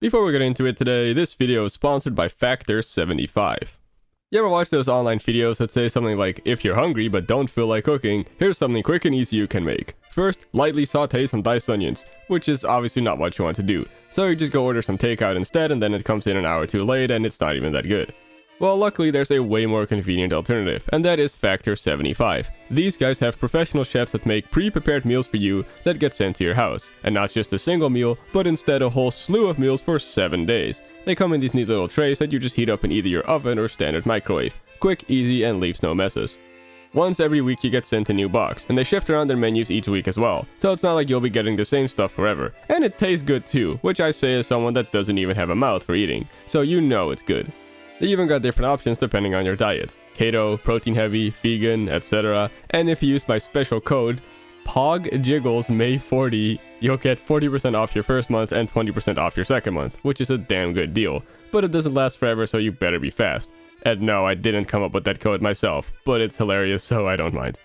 Before we get into it today, this video is sponsored by Factor 75. You ever watch those online videos that say something like, if you're hungry but don't feel like cooking, here's something quick and easy you can make. First, lightly saute some diced onions, which is obviously not what you want to do. So you just go order some takeout instead, and then it comes in an hour too late and it's not even that good. Well, luckily there's a way more convenient alternative, and that is Factor 75. These guys have professional chefs that make pre-prepared meals for you that get sent to your house. And not just a single meal, but instead a whole slew of meals for 7 days. They come in these neat little trays that you just heat up in either your oven or standard microwave. Quick, easy, and leaves no messes. Once every week you get sent a new box, and they shift around their menus each week as well, so it's not like you'll be getting the same stuff forever. And it tastes good too, which I say as someone that doesn't even have a mouth for eating, so you know it's good. They even got different options depending on your diet. Keto, protein heavy, vegan, etc. And if you use my special code, PJiggles May40, you'll get 40% off your first month and 20% off your second month, which is a damn good deal. But it doesn't last forever, so you better be fast. And no, I didn't come up with that code myself, but it's hilarious, so I don't mind.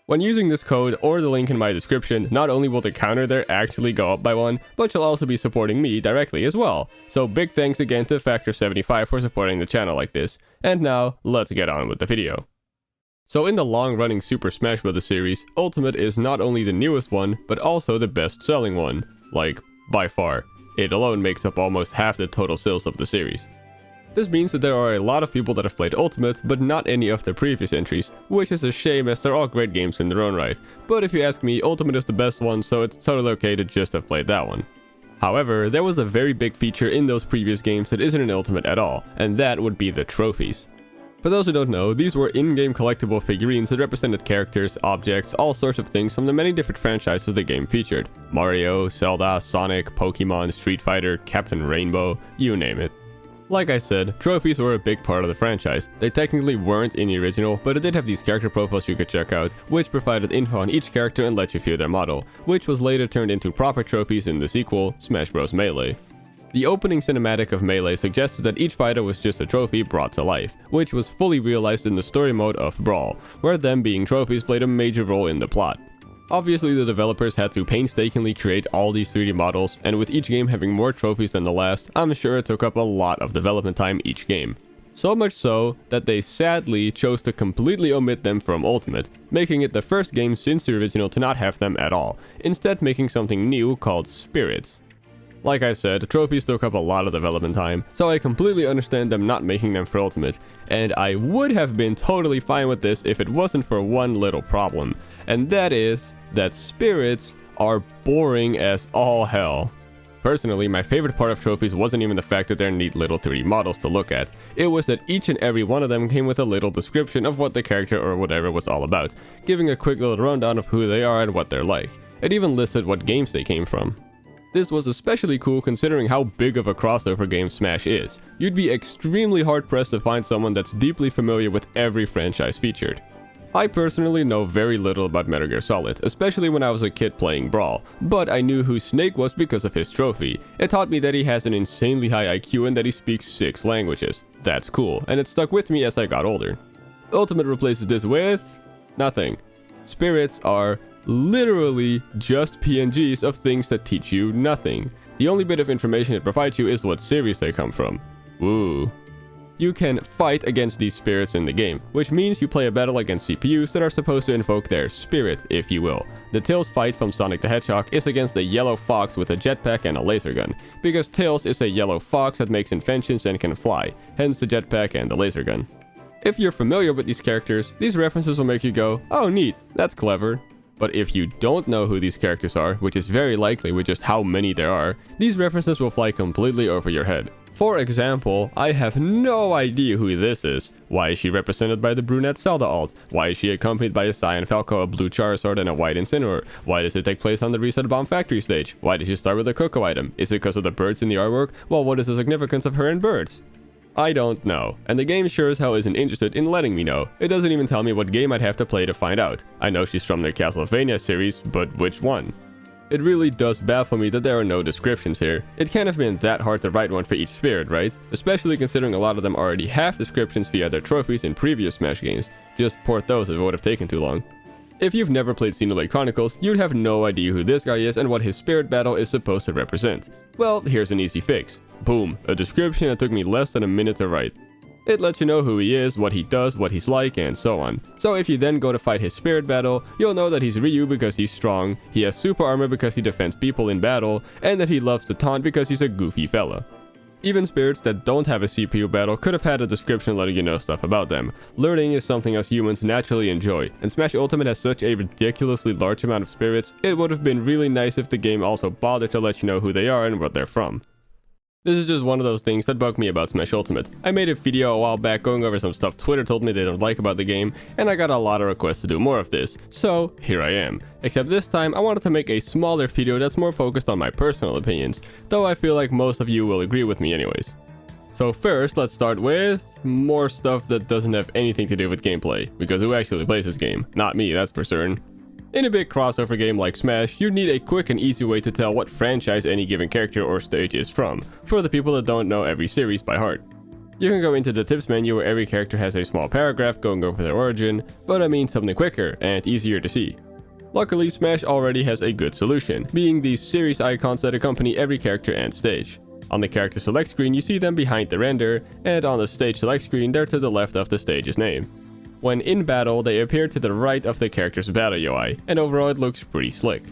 When using this code or the link in my description, not only will the counter there actually go up by 1, but you'll also be supporting me directly as well. So big thanks again to Factor 75 for supporting the channel like this. And now, let's get on with the video. So in the long-running Super Smash Bros. Series, Ultimate is not only the newest one, but also the best-selling one. Like, by far. It alone makes up almost half the total sales of the series. This means that there are a lot of people that have played Ultimate, but not any of the previous entries, which is a shame as they're all great games in their own right. But if you ask me, Ultimate is the best one, so it's totally okay to just have played that one. However, there was a very big feature in those previous games that isn't in Ultimate at all, and that would be the trophies. For those who don't know, these were in-game collectible figurines that represented characters, objects, all sorts of things from the many different franchises the game featured. Mario, Zelda, Sonic, Pokemon, Street Fighter, Captain Rainbow, you name it. Like I said, trophies were a big part of the franchise. They technically weren't in the original, but it did have these character profiles you could check out, which provided info on each character and let you view their model, which was later turned into proper trophies in the sequel, Smash Bros. Melee. The opening cinematic of Melee suggested that each fighter was just a trophy brought to life, which was fully realized in the story mode of Brawl, where them being trophies played a major role in the plot. Obviously, the developers had to painstakingly create all these 3D models, and with each game having more trophies than the last, I'm sure it took up a lot of development time each game. So much so that they sadly chose to completely omit them from Ultimate, making it the first game since the original to not have them at all, instead making something new called Spirits. Like I said, trophies took up a lot of development time, so I completely understand them not making them for Ultimate, and I would have been totally fine with this if it wasn't for one little problem, and that is that spirits are boring as all hell. Personally, my favorite part of trophies wasn't even the fact that they're neat little 3D models to look at, it was that each and every one of them came with a little description of what the character or whatever was all about, giving a quick little rundown of who they are and what they're like. It even listed what games they came from. This was especially cool considering how big of a crossover game Smash is. You'd be extremely hard-pressed to find someone that's deeply familiar with every franchise featured. I personally know very little about Metal Gear Solid, especially when I was a kid playing Brawl, but I knew who Snake was because of his trophy. It taught me that he has an insanely high IQ and that he speaks 6 languages. That's cool, and it stuck with me as I got older. Ultimate replaces this with nothing. Spirits are literally just PNGs of things that teach you nothing. The only bit of information it provides you is what series they come from. Woo. You can fight against these spirits in the game, which means you play a battle against CPUs that are supposed to invoke their spirit, if you will. The Tails fight from Sonic the Hedgehog is against a yellow fox with a jetpack and a laser gun, because Tails is a yellow fox that makes inventions and can fly, hence the jetpack and the laser gun. If you're familiar with these characters, these references will make you go, oh neat, that's clever. But if you don't know who these characters are, which is very likely with just how many there are, these references will fly completely over your head. For example, I have no idea who this is. Why is she represented by the brunette Zelda alt? Why is she accompanied by a cyan Falco, a blue Charizard, and a white Incineroar? Why does it take place on the Reset Bomb Factory stage? Why does she start with a Cocoa item? Is it because of the birds in the artwork? Well, what is the significance of her and birds? I don't know, and the game sure as hell isn't interested in letting me know. It doesn't even tell me what game I'd have to play to find out. I know she's from the Castlevania series, but which one? It really does baffle me that there are no descriptions here. It can't have been that hard to write one for each spirit, right? Especially considering a lot of them already have descriptions via their trophies in previous Smash games. Just port those if it would have taken too long. If you've never played Xenoblade Chronicles, you'd have no idea who this guy is and what his spirit battle is supposed to represent. Well, here's an easy fix. Boom, a description that took me less than a minute to write. It lets you know who he is, what he does, what he's like, and so on. So if you then go to fight his spirit battle, you'll know that he's Ryu because he's strong, he has super armor because he defends people in battle, and that he loves to taunt because he's a goofy fella. Even spirits that don't have a CPU battle could have had a description letting you know stuff about them. Learning is something us humans naturally enjoy, and Smash Ultimate has such a ridiculously large amount of spirits, it would have been really nice if the game also bothered to let you know who they are and what they're from. This is just one of those things that bug me about Smash Ultimate. I made a video a while back going over some stuff Twitter told me they don't like about the game, and I got a lot of requests to do more of this, so here I am. Except this time I wanted to make a smaller video that's more focused on my personal opinions, though I feel like most of you will agree with me anyways. So first, let's start with more stuff that doesn't have anything to do with gameplay, because who actually plays this game? Not me, that's for certain. In a big crossover game like Smash, you need a quick and easy way to tell what franchise any given character or stage is from, for the people that don't know every series by heart. You can go into the tips menu where every character has a small paragraph going over their origin, but I mean something quicker and easier to see. Luckily, Smash already has a good solution, being these series icons that accompany every character and stage. On the character select screen you see them behind the render, and on the stage select screen they're to the left of the stage's name. When in battle, they appear to the right of the character's battle UI, and overall it looks pretty slick.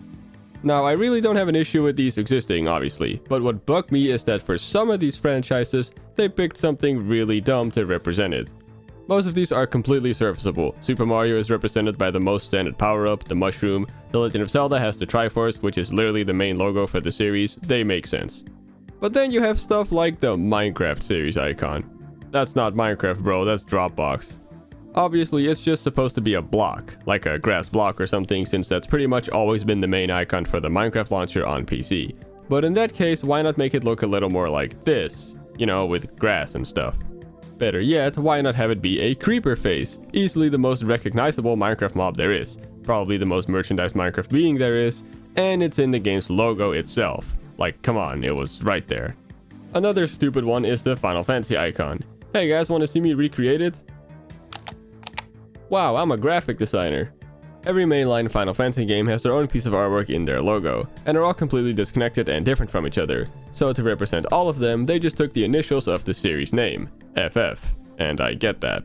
Now, I really don't have an issue with these existing, obviously, but what bugged me is that for some of these franchises, they picked something really dumb to represent it. Most of these are completely serviceable. Super Mario is represented by the most standard power-up, the mushroom. The Legend of Zelda has the Triforce, which is literally the main logo for the series. They make sense. But then you have stuff like the Minecraft series icon. That's not Minecraft, bro, that's Dropbox. Obviously, it's just supposed to be a block, like a grass block or something, since that's pretty much always been the main icon for the Minecraft launcher on PC. But in that case, why not make it look a little more like this? You know, with grass and stuff. Better yet, why not have it be a creeper face? Easily the most recognizable Minecraft mob there is. Probably the most merchandised Minecraft being there is. And it's in the game's logo itself. Like, come on, it was right there. Another stupid one is the Final Fantasy icon. Hey guys, want to see me recreate it? Wow, I'm a graphic designer. Every mainline Final Fantasy game has their own piece of artwork in their logo, and are all completely disconnected and different from each other. So to represent all of them, they just took the initials of the series name, FF, and I get that.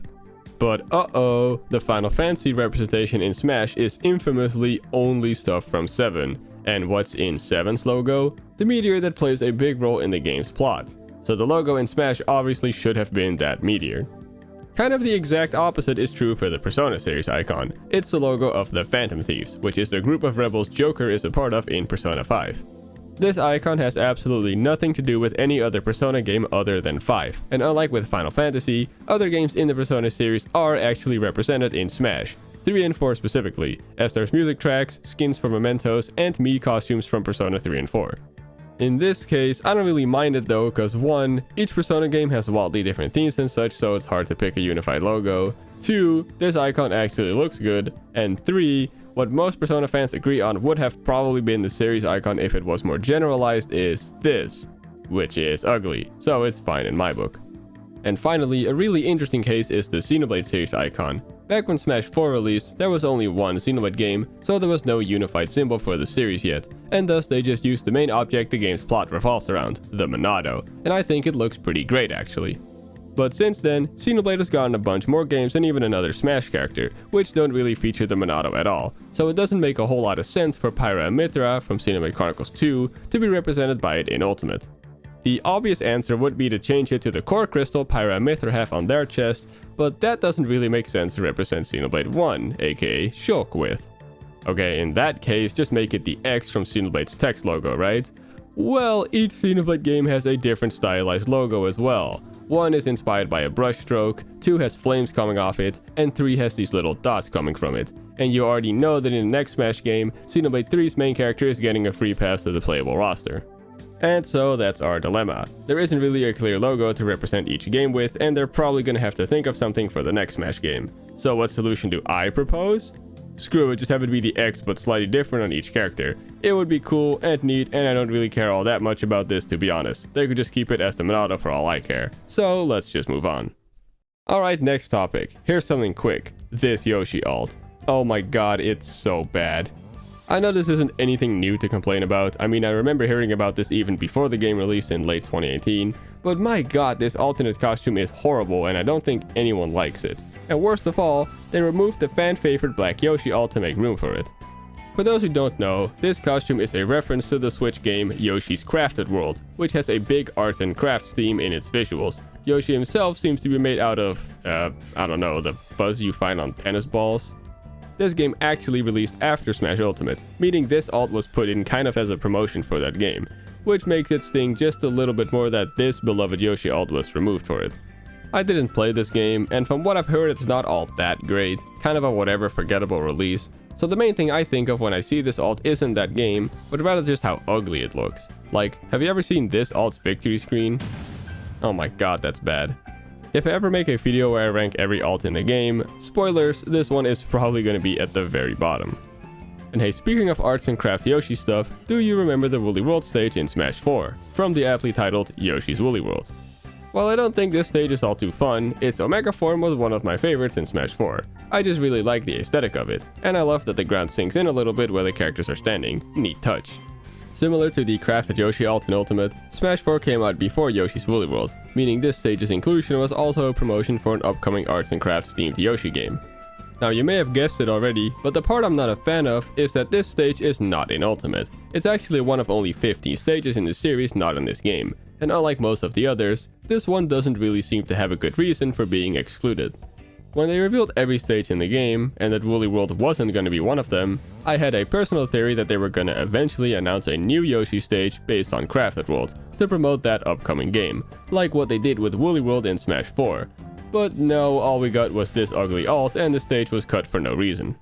But uh-oh, the Final Fantasy representation in Smash is infamously only stuff from 7. And what's in 7's logo? The meteor that plays a big role in the game's plot. So the logo in Smash obviously should have been that meteor. Kind of the exact opposite is true for the Persona series icon. It's the logo of the Phantom Thieves, which is the group of rebels Joker is a part of in Persona 5. This icon has absolutely nothing to do with any other Persona game other than 5, and unlike with Final Fantasy, other games in the Persona series are actually represented in Smash, 3 and 4 specifically, as there's music tracks, skins for mementos, and Mii costumes from Persona 3 and 4. In this case, I don't really mind it though, cause 1, each Persona game has wildly different themes and such, so it's hard to pick a unified logo. 2, this icon actually looks good. And 3, what most Persona fans agree on would have probably been the series icon if it was more generalized is this, which is ugly, so it's fine in my book. And finally, a really interesting case is the Xenoblade series icon. Back when Smash 4 released, there was only one Xenoblade game, so there was no unified symbol for the series yet, and thus they just used the main object the game's plot revolves around, the Monado, and I think it looks pretty great actually. But since then, Xenoblade has gotten a bunch more games and even another Smash character, which don't really feature the Monado at all, so it doesn't make a whole lot of sense for Pyra and Mythra from Xenoblade Chronicles 2 to be represented by it in Ultimate. The obvious answer would be to change it to the core crystal Pyra and Mythra have on their chest, but that doesn't really make sense to represent Xenoblade 1, aka Shulk, with. Okay, in that case, just make it the X from Xenoblade's text logo, right? Well, each Xenoblade game has a different stylized logo as well. 1 is inspired by a brushstroke, 2 has flames coming off it, and 3 has these little dots coming from it. And you already know that in the next Smash game, Xenoblade 3's main character is getting a free pass to the playable roster. And so that's our dilemma. There isn't really a clear logo to represent each game with, and they're probably gonna have to think of something for the next Smash game. So what solution do I propose? Screw it, just have it be the X but slightly different on each character. It would be cool and neat, and I don't really care all that much about this, to be honest. They could just keep it as the Monado for all I care. So let's just move on. Alright, next topic. Here's something quick. This Yoshi alt. Oh my god, it's so bad. I know this isn't anything new to complain about. I mean, I remember hearing about this even before the game released in late 2018, but my god, this alternate costume is horrible and I don't think anyone likes it. And worst of all, they removed the fan favorite Black Yoshi alt to make room for it. For those who don't know, this costume is a reference to the Switch game Yoshi's Crafted World, which has a big arts and crafts theme in its visuals. Yoshi himself seems to be made out of, I don't know, the fuzz you find on tennis balls. This game actually released after Smash Ultimate, meaning this alt was put in kind of as a promotion for that game, which makes it sting just a little bit more that this beloved Yoshi alt was removed for it. I didn't play this game, and from what I've heard it's not all that great, kind of a whatever forgettable release, so the main thing I think of when I see this alt isn't that game, but rather just how ugly it looks. Like, have you ever seen this alt's victory screen? Oh my god, that's bad. If I ever make a video where I rank every alt in the game, spoilers, this one is probably going to be at the very bottom. And hey, speaking of arts and crafts Yoshi stuff, do you remember the Woolly World stage in Smash 4, from the aptly titled Yoshi's Woolly World? While I don't think this stage is all too fun, its Omega form was one of my favorites in Smash 4. I just really like the aesthetic of it, and I love that the ground sinks in a little bit where the characters are standing. Neat touch. Similar to the Crafted Yoshi alt in Ultimate, Smash 4 came out before Yoshi's Woolly World, meaning this stage's inclusion was also a promotion for an upcoming arts and crafts themed Yoshi game. Now you may have guessed it already, but the part I'm not a fan of is that this stage is not in Ultimate. It's actually one of only 15 stages in the series not in this game, and unlike most of the others, this one doesn't really seem to have a good reason for being excluded. When they revealed every stage in the game, and that Woolly World wasn't going to be one of them, I had a personal theory that they were going to eventually announce a new Yoshi stage based on Crafted World, to promote that upcoming game, like what they did with Woolly World in Smash 4. But no, all we got was this ugly alt and the stage was cut for no reason.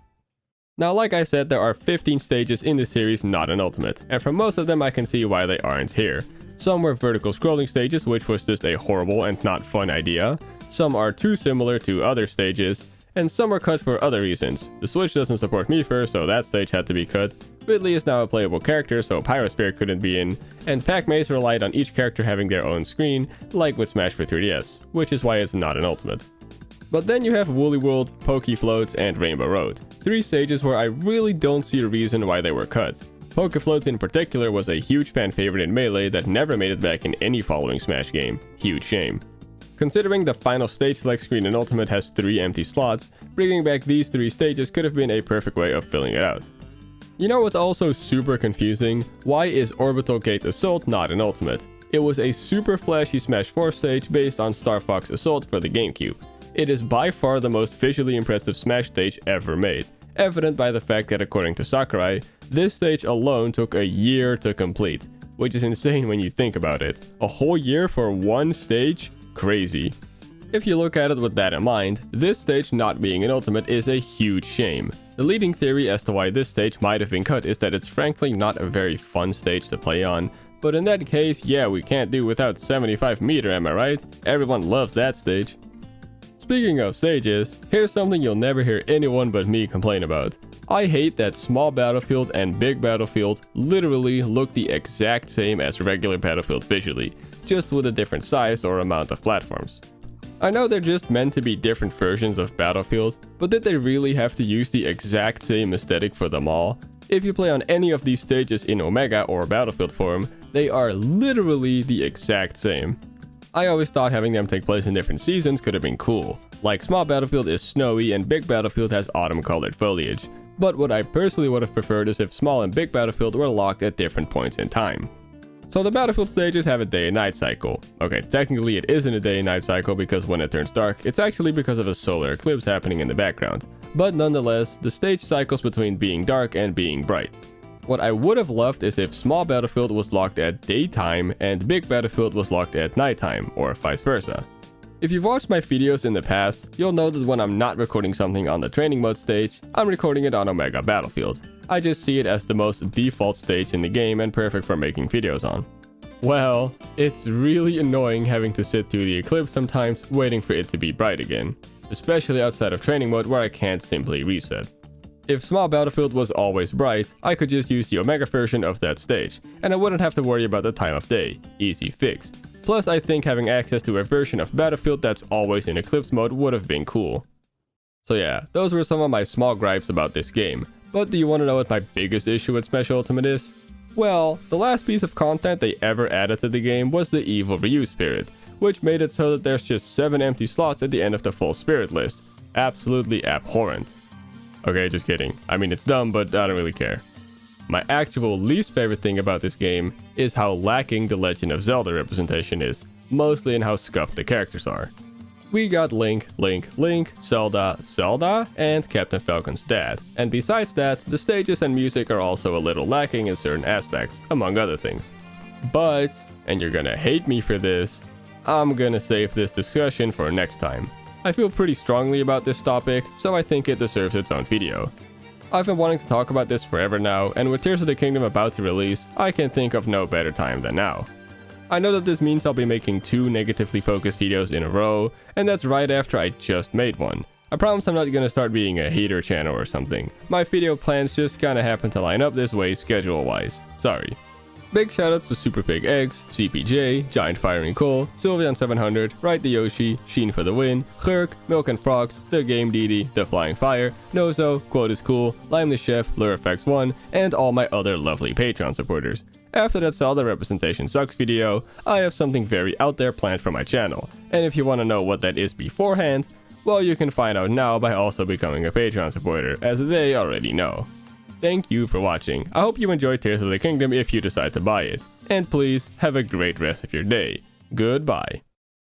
Now like I said, there are 15 stages in the series not in Ultimate, and for most of them I can see why they aren't here. Some were vertical scrolling stages, which was just a horrible and not fun idea. Some are too similar to other stages, and some are cut for other reasons. The Switch doesn't support Miifer, so that stage had to be cut. Ridley is now a playable character, so Pyrosphere couldn't be in, and Pac-Maze relied on each character having their own screen, like with Smash for 3DS, which is why it's not in Ultimate. But then you have Woolly World, Poke Floats, and Rainbow Road, 3 stages where I really don't see a reason why they were cut. Poke Floats in particular was a huge fan favorite in Melee that never made it back in any following Smash game. Huge shame. Considering the final stage select screen in Ultimate has 3 empty slots, bringing back these 3 stages could have been a perfect way of filling it out. You know what's also super confusing? Why is Orbital Gate Assault not in Ultimate? It was a super flashy Smash 4 stage based on Star Fox Assault for the GameCube. It is by far the most visually impressive Smash stage ever made, evident by the fact that according to Sakurai, this stage alone took a year to complete, which is insane when you think about it. A whole year for one stage? Crazy. If you look at it with that in mind, this stage not being in Ultimate is a huge shame. The leading theory as to why this stage might have been cut is that it's frankly not a very fun stage to play on, but in that case, yeah, we can't do without 75 meter, am I right? Everyone loves that stage. Speaking of stages, here's something you'll never hear anyone but me complain about. I hate that small Battlefield and big Battlefield literally look the exact same as regular Battlefield visually, just with a different size or amount of platforms. I know they're just meant to be different versions of Battlefield, but did they really have to use the exact same aesthetic for them all? If you play on any of these stages in Omega or Battlefield form, they are literally the exact same. I always thought having them take place in different seasons could have been cool, like small Battlefield is snowy and big Battlefield has autumn colored foliage, but what I personally would have preferred is if small and big Battlefield were locked at different points in time. So the Battlefield stages have a day and night cycle. Okay, technically it isn't a day and night cycle because when it turns dark, it's actually because of a solar eclipse happening in the background. But nonetheless, the stage cycles between being dark and being bright. What I would have loved is if small Battlefield was locked at daytime and big Battlefield was locked at nighttime, or vice versa. If you've watched my videos in the past, you'll know that when I'm not recording something on the training mode stage, I'm recording it on Omega Battlefield. I just see it as the most default stage in the game and perfect for making videos on. Well, it's really annoying having to sit through the eclipse sometimes waiting for it to be bright again, especially outside of training mode where I can't simply reset. If small Battlefield was always bright, I could just use the Omega version of that stage, and I wouldn't have to worry about the time of day. Easy fix. Plus, I think having access to a version of Battlefield that's always in Eclipse mode would have been cool. So yeah, those were some of my small gripes about this game, But do you want to know what my biggest issue with Special Ultimate is? Well, the last piece of content they ever added to the game was the Evil Ryu Spirit, which made it so that there's just 7 empty slots at the end of the full spirit list. Absolutely abhorrent. Okay, just kidding. I mean, it's dumb, but I don't really care. My actual least favorite thing about this game is how lacking the Legend of Zelda representation is, mostly in how scuffed the characters are. We got Link, Zelda, and Captain Falcon's dad, and besides that, the stages and music are also a little lacking in certain aspects, among other things. But, and you're gonna hate me for this, I'm gonna save this discussion for next time. I feel pretty strongly about this topic, so I think it deserves its own video. I've been wanting to talk about this forever now, and with Tears of the Kingdom about to release, I can think of no better time than now. I know that this means I'll be making 2 negatively focused videos in a row, and that's right after I just made one. I promise I'm not gonna start being a hater channel or something. My video plans just kinda happen to line up this way schedule-wise. Sorry. Big shoutouts to Super Pig Eggs, CPJ, Giant Firing Coal, Sylveon700, Ride the Yoshi, Sheen for the Win, Gurk, Milk and Frogs, The Game Didi, The Flying Fire, Nozo, Quote is Cool, Lime the Chef, LureFX1, and all my other lovely Patreon supporters. After that Zelda representation sucks video, I have something very out there planned for my channel, and if you want to know what that is beforehand, well, you can find out now by also becoming a Patreon supporter, as they already know. Thank you for watching. I hope you enjoyed Tears of the Kingdom if you decide to buy it. And please, have a great rest of your day. Goodbye.